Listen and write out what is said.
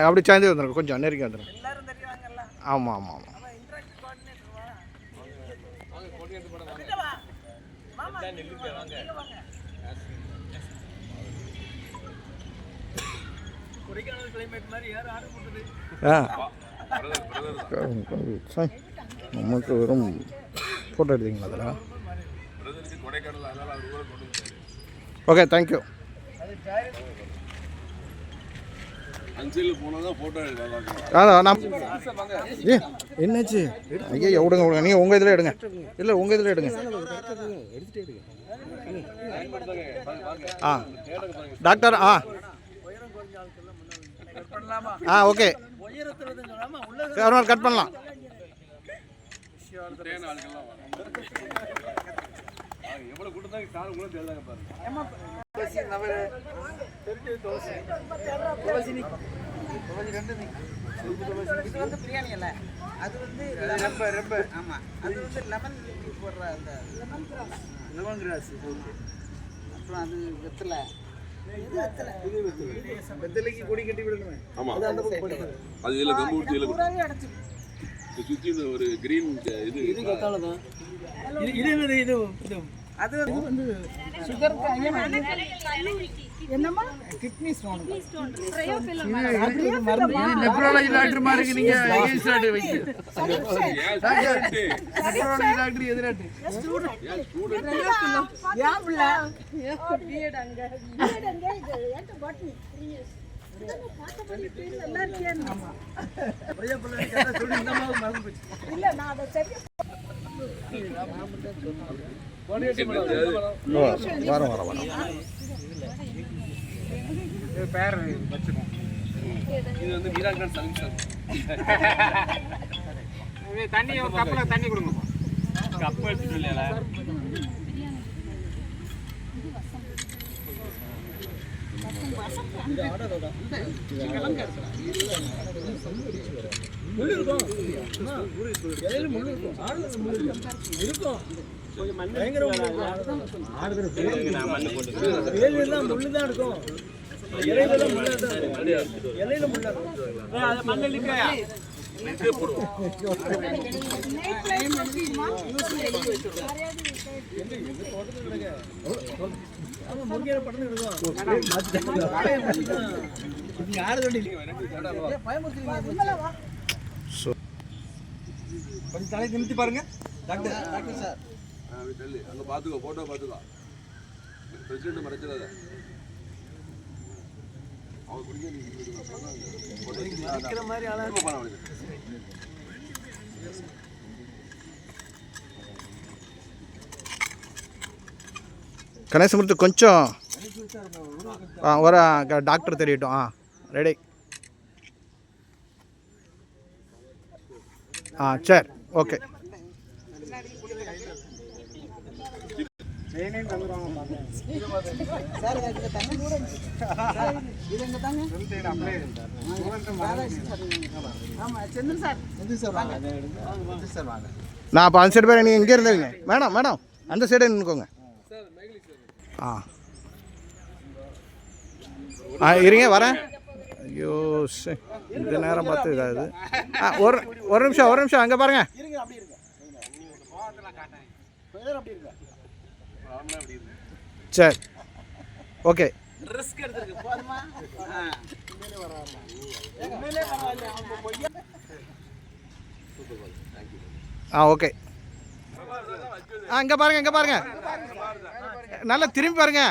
அப்படி சாய்ந்தே வந்துடும், கொஞ்சம் நெருங்கி வந்துடும். ஆமாம் ஆமாம் ஆமாம். நமக்கு வெறும் ஃபோட்டோ எடுத்தீங்களா அதில்? Okay, thank you. அதான் என்னாச்சு? ஐயா விடுங்க விடுங்க, நீங்கள் உங்கள் இதில் எடுங்க. இல்லை உங்கள் இதில் எடுங்க. டாக்டர் ஓகே, ஒரு நாள் கட் பண்ணலாம். பிரியாணி இல்ல, அது வந்து ரொம்ப ரொம்ப ஆமா, அது வந்து லெமன் போடுற அந்த லெமன் கிராஸ். அப்புறம் அது வெத்தலை, வெத்தலைக்கு கொடி கட்டி விடணுமே. ஆமா, அது இதுல கம்பு ஊத்தி அடைச்சு சுத்தி ஒரு கிரீன் இது இது கத்தால தான். இது இது அது வந்து சுகருக்கு என்னமா கிட்னி ஸ்டோன் நெப்ரோலஜி டாக்டர் மாதிரி நீங்க அகைன்ஸ்ட் ஆட் வைங்க. நெப்ரோலஜி டாக்டர் எதிராட்டு ஸ்டூடண்ட் யாப்ல பிஎட் அங்க இது ஏட்ட பாட்னி 3 இயர்ஸ் பாத்த பண்ணி பேர் நல்லா இருக்கேன். ஆமா, ஒரே புள்ள கேட்டா சொல்லி இந்த மாதிரி மறந்து போச்சு. இல்ல, நான் அத சரியா வர பேர் வச்சுக்கோம். இது வந்து மீராக்ரான் சல்யூஷன். தண்ணி ஒரு கப்ல தண்ணி கொடுங்க. கப் எடுத்துட்டு இல்லையா? கொஞ்சம் தலை நிமித்தி பாருங்க டாக்டர். டாக்டர் சார் அங்க பாத்துக்கோ, போட்டோ பாத்துக்கோ. பிரசிடென்ட் மறைச்சிடாத. அவ குடிக்க நீ போட்டோ மாதிரி ஆளா பண்ண முடியாது. கணேசமூர்த்தி கொஞ்சம் ஒரு டாக்டர் தெரியட்டும். ரெடி. சரி, ஓகே. நான் அப்போ அந்த சைடு பேர் நீங்கள் எங்கே இருந்தீங்க? மேடம் அந்த சைடு நின்றுக்கோங்க. இருங்க, வரேன். ஐயோ, இந்த நேரம் பார்த்து இதாகுது. ஒரு நிமிஷம் அங்கே பாருங்க. சரி, ஓகே. ஓகே. இங்கே பாருங்க, நல்லா திரும்பி பாருங்க.